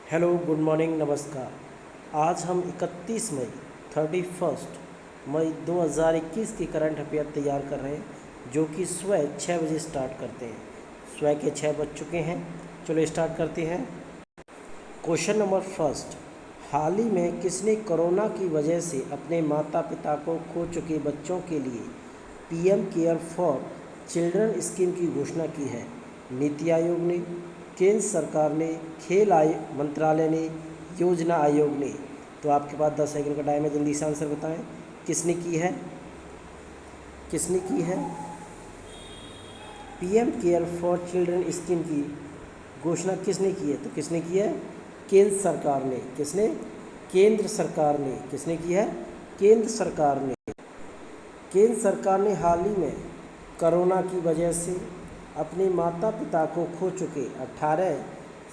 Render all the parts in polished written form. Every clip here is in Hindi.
हेलो, गुड मॉर्निंग, नमस्कार। आज हम 31 मई 31 मई 2021 की करंट अफेयर तैयार कर रहे हैं, जो कि सुबह 6 बजे स्टार्ट करते हैं। सुबह के 6 बज चुके हैं। चलो स्टार्ट करते हैं। क्वेश्चन नंबर फर्स्ट, हाल ही में किसने कोरोना की वजह से अपने माता पिता को खो चुके बच्चों के लिए PM care for children scheme की घोषणा की है? नीति आयोग ने, केंद्र सरकार ने, खेल मंत्रालय ने, योजना आयोग ने? तो आपके पास 10 सेकंड का टाइम है, जल्दी से आंसर बताएं। किसने की है? किसने की है? PM care for children scheme की घोषणा किसने की है? तो किसने की है? केंद्र सरकार ने। किसने? केंद्र सरकार ने। किसने की है? केंद्र सरकार ने। केंद्र सरकार ने हाल ही में कोरोना की वजह से अपने माता पिता को खो चुके 18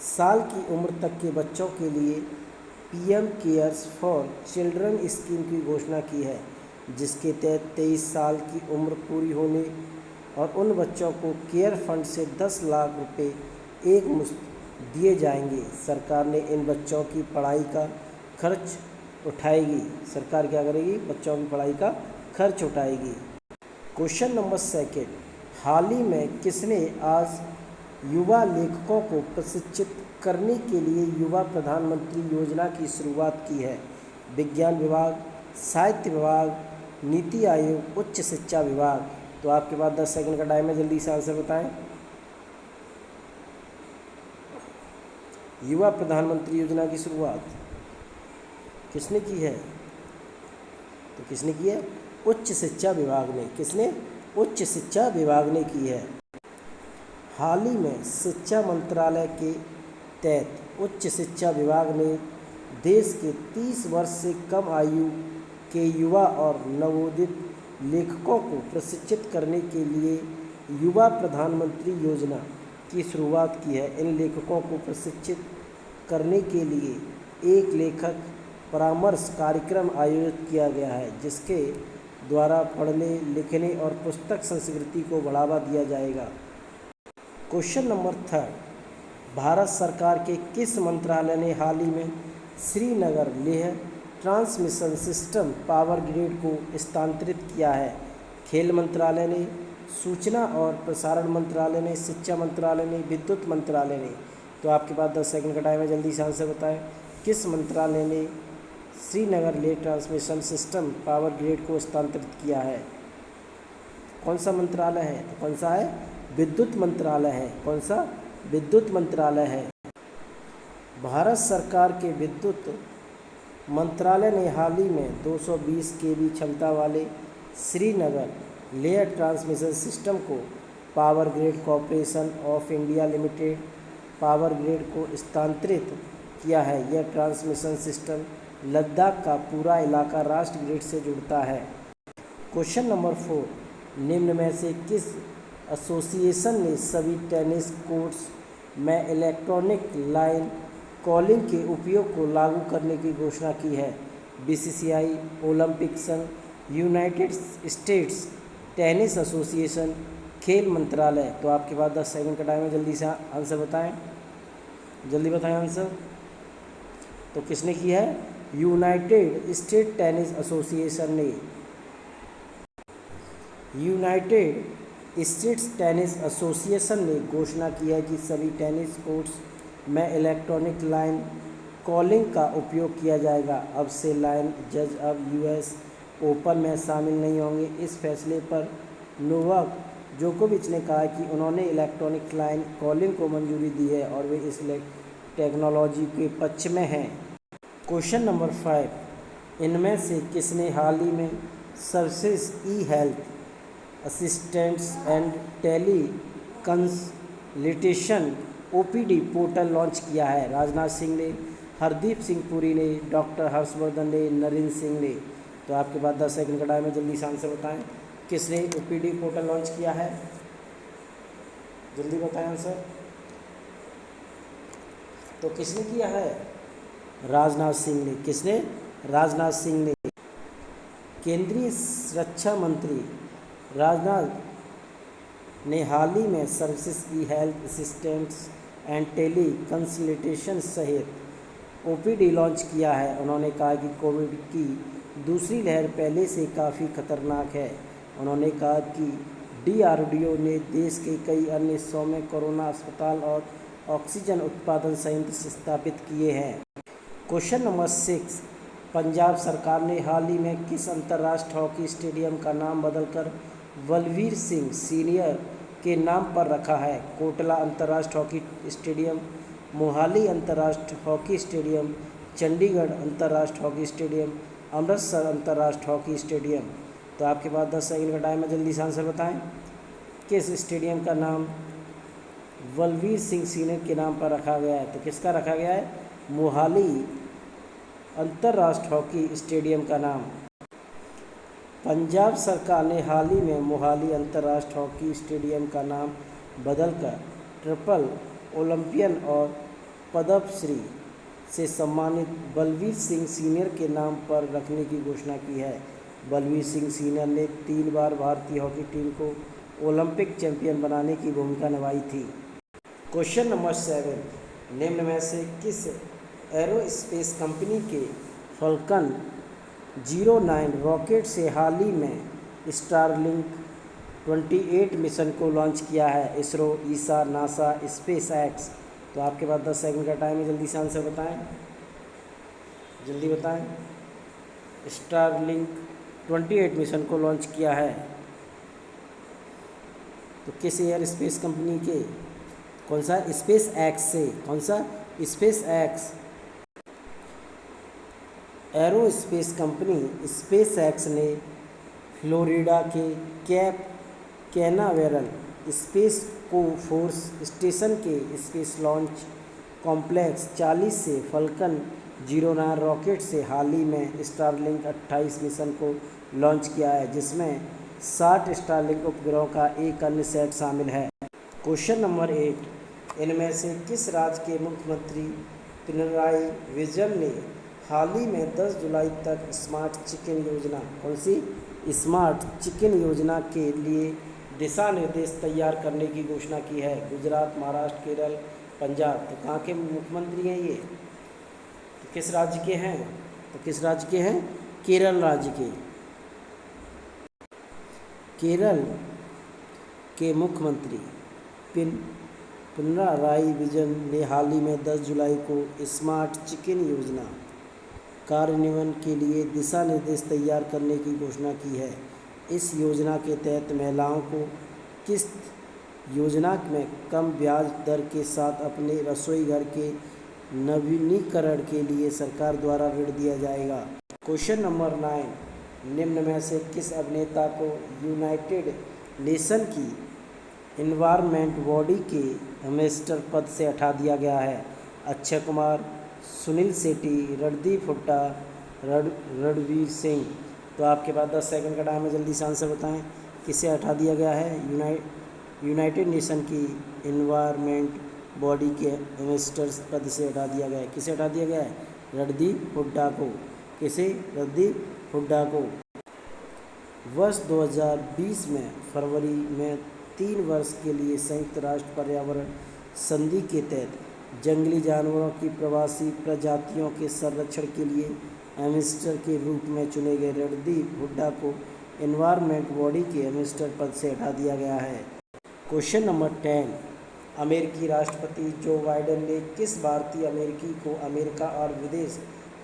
साल की उम्र तक के बच्चों के लिए PM cares for children scheme की घोषणा की है, जिसके तहत 23 साल की उम्र पूरी होने और उन बच्चों को केयर फंड से 10 लाख रुपए एक मुश्त दिए जाएंगे। सरकार ने इन बच्चों की पढ़ाई का खर्च उठाएगी। सरकार क्या करेगी? बच्चों की पढ़ाई का खर्च उठाएगी। क्वेश्चन नंबर सेकेंड, हाल ही में किसने आज युवा लेखकों को प्रशिक्षित करने के लिए युवा प्रधानमंत्री योजना की शुरुआत की है? विज्ञान विभाग, साहित्य विभाग, नीति आयोग, उच्च शिक्षा विभाग? तो आपके पास 10 सेकंड का टाइम है, जल्दी से आंसर बताएं। युवा प्रधानमंत्री योजना की शुरुआत किसने की है? तो किसने की है? उच्च शिक्षा विभाग ने। किसने? उच्च शिक्षा विभाग ने की है। हाल ही में शिक्षा मंत्रालय के तहत उच्च शिक्षा विभाग ने देश के 30 वर्ष से कम आयु के युवा और नवोदित लेखकों को प्रशिक्षित करने के लिए युवा प्रधानमंत्री योजना की शुरुआत की है। इन लेखकों को प्रशिक्षित करने के लिए एक लेखक परामर्श कार्यक्रम आयोजित किया गया है, जिसके द्वारा पढ़ने, लिखने और पुस्तक संस्कृति को बढ़ावा दिया जाएगा। क्वेश्चन नंबर थर्ड, भारत सरकार के किस मंत्रालय ने हाल ही में Srinagar Leh transmission system power grid को स्थानांतरित किया है? खेल मंत्रालय ने, सूचना और प्रसारण मंत्रालय ने, शिक्षा मंत्रालय ने, विद्युत मंत्रालय ने? तो आपके पास 10 सेकंड का टाइम है, जल्दी से आंसर बताएं। किस मंत्रालय ने Srinagar Leh transmission system power grid को स्थानांतरित किया है? कौन सा मंत्रालय है? तो कौन सा है? विद्युत मंत्रालय है। कौन सा? विद्युत मंत्रालय है। भारत सरकार के विद्युत मंत्रालय ने हाल ही में 220 केवी क्षमता वाले श्रीनगर लेह ट्रांसमिशन सिस्टम को power grid corporation of India limited power grid को स्थानांतरित किया है। यह ट्रांसमिशन सिस्टम लद्दाख का पूरा इलाका राष्ट्र ग्रिड से जुड़ता है। क्वेश्चन नंबर 4, निम्न में से किस एसोसिएशन ने सभी टेनिस कोर्ट्स में इलेक्ट्रॉनिक लाइन कॉलिंग के उपयोग को लागू करने की घोषणा की है? बीसीसीआई, ओलंपिक संघ, यूनाइटेड स्टेट्स टेनिस एसोसिएशन, खेल मंत्रालय? तो आपके पास 10 सेकंड का टाइम है, जल्दी से आंसर बताएं। जल्दी बताएं आंसर। तो किसने की है? यूनाइटेड स्टेट टेनिस एसोसिएशन ने। यूनाइटेड स्टेट्स टेनिस एसोसिएशन ने घोषणा की है कि सभी टेनिस कोर्ट्स में इलेक्ट्रॉनिक लाइन कॉलिंग का उपयोग किया जाएगा। अब से लाइन जज अब यूएस ओपन में शामिल नहीं होंगे। इस फैसले पर नोवाक जोकोविच ने कहा कि उन्होंने इलेक्ट्रॉनिक लाइन कॉलिंग को मंजूरी दी है और वे इस टेक्नोलॉजी के पक्ष में हैं। क्वेश्चन नंबर 5, इनमें से किसने हाल ही में services e health assistants and tele consultation OPD portal launch किया है? राजनाथ सिंह ने, हरदीप सिंह पुरी ने, डॉक्टर हर्षवर्धन ने, नरेंद्र सिंह ने? तो आपके पास 10 सेकंड का टाइम है, जल्दी से आंसर बताएं। किसने ओपीडी पोर्टल लॉन्च किया है? जल्दी बताएं आंसर। तो किसने किया है? राजनाथ सिंह ने। किसने? राजनाथ सिंह ने। केंद्रीय रक्षा मंत्री राजनाथ ने हाल ही में services e health assistants and tele consultation सहित ओपीडी लॉन्च किया है। उन्होंने कहा कि कोविड की दूसरी लहर पहले से काफ़ी खतरनाक है। उन्होंने कहा कि डीआरडीओ ने देश के कई अन्य हिस्सों में कोरोना अस्पताल और ऑक्सीजन उत्पादन संयंत्र स्थापित किए हैं। क्वेश्चन नंबर 6, पंजाब सरकार ने हाल ही में किस अंतर्राष्ट्रीय हॉकी स्टेडियम का नाम बदलकर बलवीर सिंह सीनियर के नाम पर रखा है? कोटला अंतर्राष्ट्रीय हॉकी स्टेडियम, मोहाली अंतर्राष्ट्रीय हॉकी स्टेडियम, चंडीगढ़ अंतर्राष्ट्रीय हॉकी स्टेडियम, अमृतसर अंतर्राष्ट्रीय हॉकी स्टेडियम। तो आपके पास 10 सेकंड का टाइम है, जल्दी से आंसर बताएं। किस स्टेडियम का नाम बलवीर सिंह सीनियर के नाम पर रखा गया है? तो किसका रखा गया है? मोहाली अंतर्राष्ट्रीय हॉकी स्टेडियम का नाम। पंजाब सरकार ने हाल ही में मोहाली अंतर्राष्ट्रीय हॉकी स्टेडियम का नाम बदलकर ट्रिपल ओलंपियन और पद्मश्री से सम्मानित बलवीर सिंह सीनियर के नाम पर रखने की घोषणा की है। बलवीर सिंह सीनियर ने 3 बार भारतीय हॉकी टीम को ओलंपिक चैंपियन बनाने की भूमिका निभाई थी। क्वेश्चन नंबर 7, निम्न में से किस एरोस्पेस कंपनी के फॉल्कन 09 रॉकेट से हाल ही में स्टारलिंक 28 मिशन को लॉन्च किया है? इसरो, ईसा, नासा, स्पेस एक्स। तो आपके पास 10 सेकंड का टाइम है, जल्दी से आंसर बताएं, जल्दी बताएं। स्टारलिंक 28 मिशन को लॉन्च किया है तो किस एयर स्पेस कंपनी के? कौन सा? स्पेस एक्स से। कौन सा? Space x. Aerospace company space x ने फ्लोरिडा के कैप कैनावेरल स्पेस को फोर्स स्टेशन के स्पेस लॉन्च कॉम्प्लेक्स 40 से फॉल्कन 09 रॉकेट से हाल ही में स्टारलिंक 28 मिशन को लॉन्च किया है, जिसमें 60 स्टारलिंक उपग्रहों का एक अन्य सेट शामिल है। क्वेश्चन नंबर 8, इनमें से किस राज्य के मुख्यमंत्री पिनराई विजयन ने हाल ही में 10 जुलाई तक स्मार्ट चिकन योजना, कौन सी? स्मार्ट चिकन योजना के लिए दिशा निर्देश तैयार करने की घोषणा की है? गुजरात, महाराष्ट्र, केरल, पंजाब। तो कहाँ के मुख्यमंत्री हैं ये? तो किस राज्य के हैं? तो किस राज्य के हैं? केरल राज्य के। केरल के मुख्यमंत्री पिनराई विजयन ने हाल ही में 10 जुलाई को स्मार्ट चिकन योजना कार्यान्वयन के लिए दिशा निर्देश तैयार करने की घोषणा की है। इस योजना के तहत महिलाओं को किस्त योजना में कम ब्याज दर के साथ अपने रसोई घर के नवीनीकरण के लिए सरकार द्वारा ऋण दिया जाएगा। क्वेश्चन नंबर 9, निम्न में से किस अभिनेता को यूनाइटेड नेशन की एनवायरनमेंट बॉडी के एम्बेसडर पद से हटा दिया गया है? अक्षय कुमार, सुनील शेट्टी, रणदीप हुड्डा, रणवीर सिंह। तो आपके पास 10 सेकंड का टाइम है, जल्दी से आंसर बताएं। किसे हटा दिया गया है? यूनाइटेड नेशन की एनवायरनमेंट बॉडी के एम्बेसडर पद से हटा दिया गया है। किसे हटा दिया गया है? रणदीप हुड्डा को। किसे? रणदीप हुड्डा को। वर्ष 2020 में फरवरी में 3 वर्ष के लिए संयुक्त राष्ट्र पर्यावरण संधि के तहत जंगली जानवरों की प्रवासी प्रजातियों के संरक्षण के लिए एम्बेसडर के रूप में चुने गए रणदीप हुड्डा को एनवायरनमेंट बॉडी के एम्बेसडर पद से हटा दिया गया है। क्वेश्चन नंबर 10, अमेरिकी राष्ट्रपति जो बाइडेन ने किस भारतीय अमेरिकी को अमेरिका और विदेश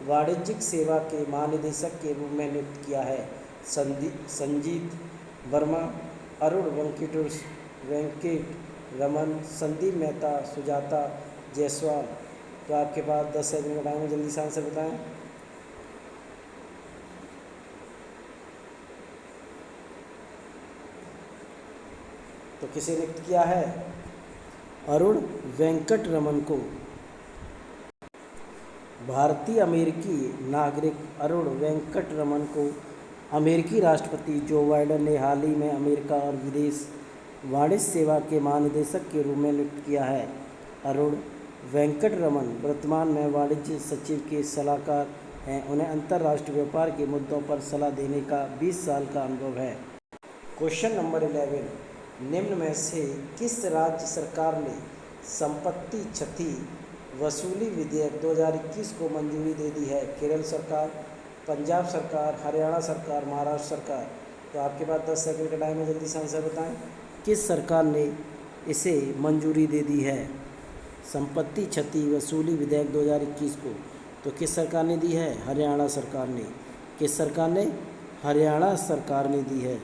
वाणिज्यिक सेवा के महानिदेशक के रूप में नियुक्त किया है? संजीत वर्मा, अरुण वेंकट रमन, संदीप मेहता, सुजाता जायसवाल। तो आपके पास 10 सेकंड का टाइम है, जल्दी से आंसर बताएं। तो किसे नियुक्त किया है? अरुण वेंकट रमन को। भारतीय अमेरिकी नागरिक अरुण वेंकट रमन को अमेरिकी राष्ट्रपति जो बाइडेन ने हाल ही में अमेरिका और विदेश वाणिज्य सेवा के महानिदेशक के रूप में नियुक्त किया है। अरुण वेंकट रमन वर्तमान में वाणिज्य सचिव के सलाहकार हैं। उन्हें अंतर्राष्ट्रीय व्यापार के मुद्दों पर सलाह देने का 20 साल का अनुभव है। क्वेश्चन नंबर 11, निम्न में से किस राज्य सरकार ने संपत्ति क्षति वसूली विधेयक 2021 को मंजूरी दे दी है? केरल सरकार, पंजाब सरकार, हरियाणा सरकार, महाराष्ट्र सरकार। तो आपके पास 10 सेकंड का टाइम है, जल्दी से आंसर बताएं। किस सरकार ने इसे मंजूरी दे दी है, संपत्ति क्षति वसूली विधेयक 2021 को? तो किस सरकार ने दी है? हरियाणा सरकार ने। किस सरकार ने? हरियाणा सरकार ने दी है।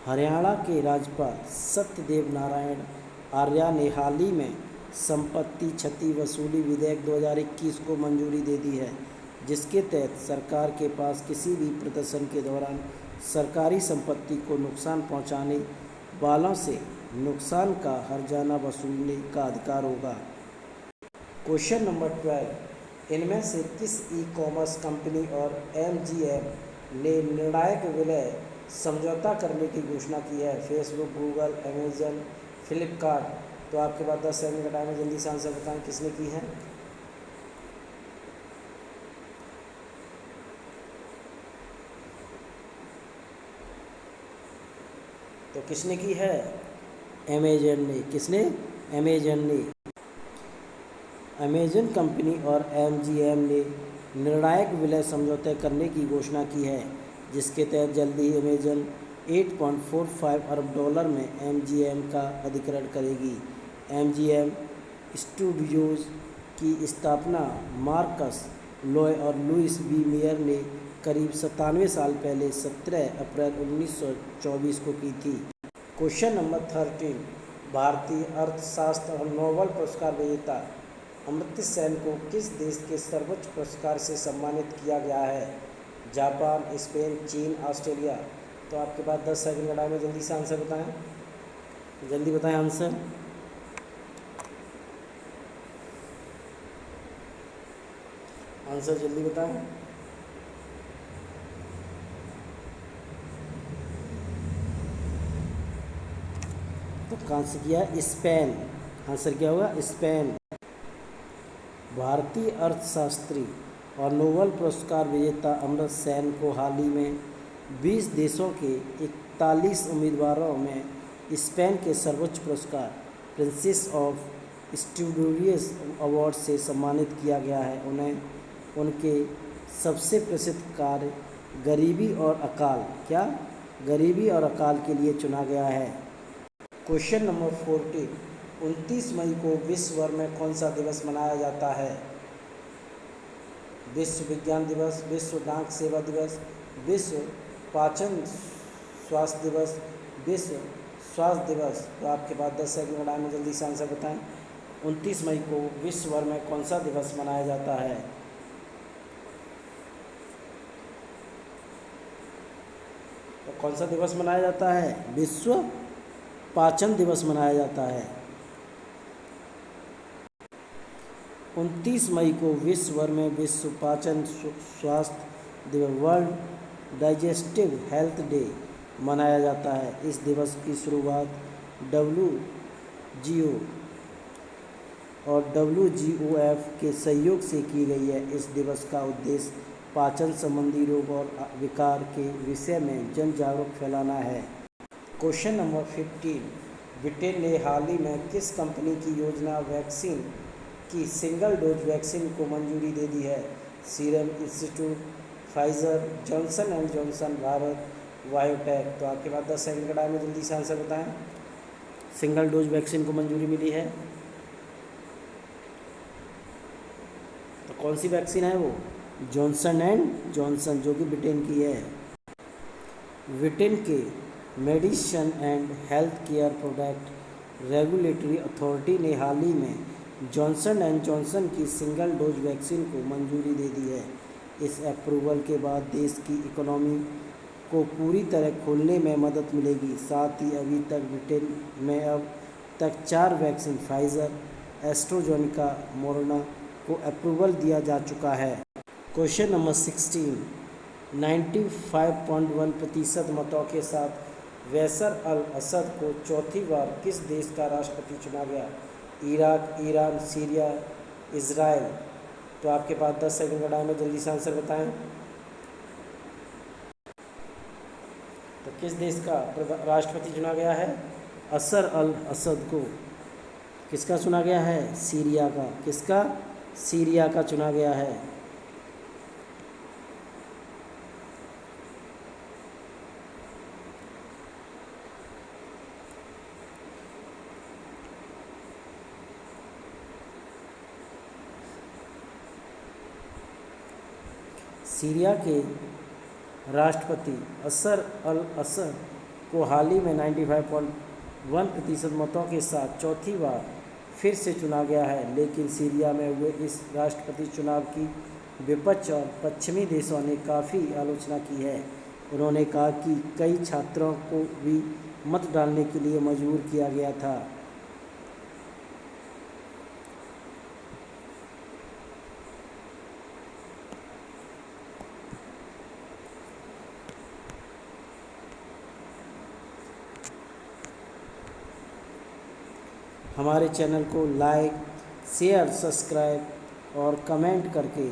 हरियाणा के राज्यपाल सत्यदेव नारायण आर्य ने हाल ही में संपत्ति क्षति वसूली विधेयक 2021 को मंजूरी दे दी है, जिसके तहत सरकार के पास किसी भी प्रदर्शन के दौरान सरकारी संपत्ति को नुकसान पहुंचाने वालों से नुकसान का हर्जाना वसूलने का अधिकार होगा। क्वेश्चन नंबर 12, इनमें से किस ई कॉमर्स कंपनी और एमजीएम ने निर्णायक विलय समझौता करने की घोषणा की है? Facebook, Google, Amazon, Flipkart. तो आपके पास 10 सेकंड का टाइम है, जल्दी से आंसर बताएं किसने की है। तो किसने की है? अमेजन ने। किसने? अमेजन ने। अमेजन कंपनी और एमजीएम ने निर्णायक विलय समझौते करने की घोषणा की है, जिसके तहत जल्द ही अमेजन $8.45 अरब में एमजीएम का अधिग्रहण करेगी। एमजीएम स्टूडियोज़ की स्थापना मार्कस लॉय और लुइस बी मेयर ने करीब 97 साल पहले 17 अप्रैल 1924 को की थी। क्वेश्चन नंबर 13, भारतीय अर्थशास्त्र और नोबेल पुरस्कार विजेता अमर्त्य सेन को किस देश के सर्वोच्च पुरस्कार से सम्मानित किया गया है? जापान, स्पेन, चीन, ऑस्ट्रेलिया। तो आपके पास 10 सेकंड का टाइम है, जल्दी से आंसर बताएं। जल्दी बताएं आंसर। आंसर जल्दी बताएं। तो कहाँ से किया? स्पेन। आंसर क्या होगा? स्पेन। भारतीय अर्थशास्त्री और नोबेल पुरस्कार विजेता अमर्त्य सेन को हाल ही में 20 देशों के 41 उम्मीदवारों में स्पेन के सर्वोच्च पुरस्कार प्रिंसेस ऑफ स्टूडियोज अवार्ड से सम्मानित किया गया है। उन्हें उनके सबसे प्रसिद्ध कार्य गरीबी और अकाल गरीबी और अकाल के लिए चुना गया है। क्वेश्चन नंबर 14, 29 मई को विश्व भर में कौन सा दिवस मनाया जाता है? विश्व विज्ञान दिवस, विश्व डाक सेवा दिवस, विश्व पाचन स्वास्थ्य दिवस, विश्व स्वास्थ्य दिवस। तो आपके पास 10 सेकंड का टाइम है, जल्दी से आंसर बताएं। 29 मई को विश्व भर में कौन सा दिवस मनाया जाता है? तो कौन सा दिवस मनाया जाता है? विश्व पाचन दिवस मनाया जाता है। 29 मई को विश्व भर में विश्व पाचन स्वास्थ्य दिवस वर्ल्ड डाइजेस्टिव हेल्थ डे मनाया जाता है। इस दिवस की शुरुआत WGO और WGOF के सहयोग से की गई है। इस दिवस का उद्देश्य पाचन संबंधी रोग और विकार के विषय में जन जागरूकता फैलाना है। क्वेश्चन नंबर 15, ब्रिटेन ने हाल ही में किस कंपनी की योजना वैक्सीन की सिंगल डोज वैक्सीन को मंजूरी दे दी है? Serum institute, Pfizer, Johnson and Johnson, Bharat biotech. तो आपके पास 10 सेकंड का टाइम है, जल्दी से आंसर बताएं। सिंगल डोज वैक्सीन को मंजूरी मिली है, तो कौन सी वैक्सीन है वो? जॉनसन एंड जॉनसन, जो कि ब्रिटेन की है। ब्रिटेन के medicine and health care product regulatory authority ने हाल ही में जॉनसन एंड जॉनसन की सिंगल डोज वैक्सीन को मंजूरी दे दी है। इस अप्रूवल के बाद देश की इकोनॉमी को पूरी तरह खोलने में मदद मिलेगी। साथ ही अभी तक ब्रिटेन में अब तक 4 वैक्सीन फाइजर, एस्ट्राजेनेका, मोडर्ना को अप्रूवल दिया जा चुका है। क्वेश्चन नंबर 16, 95.1% मतों के साथ बैशर अल असद को चौथी बार किस देश का राष्ट्रपति चुना गया? Iraq, Iran, Syria, Israel. तो आपके पास 10 सेकंड का टाइम है, जल्दी से आंसर बताएं। तो किस देश का राष्ट्रपति चुना गया है? असर अल असद को। किसका चुना गया है? सीरिया का। किसका? सीरिया का चुना गया है। सीरिया के राष्ट्रपति अशर अल असद को हाल ही में 95.1% मतों के साथ चौथी बार फिर से चुना गया है, लेकिन सीरिया में हुए इस राष्ट्रपति चुनाव की विपक्ष और पश्चिमी देशों ने काफ़ी आलोचना की है। उन्होंने कहा कि कई छात्रों को भी मत डालने के लिए मजबूर किया गया था। हमारे चैनल को लाइक, शेयर, सब्सक्राइब और कमेंट करके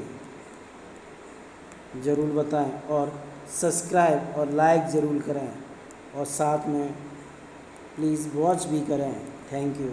ज़रूर बताएं और सब्सक्राइब और लाइक ज़रूर करें और साथ में प्लीज़ वॉच भी करें। Thank you.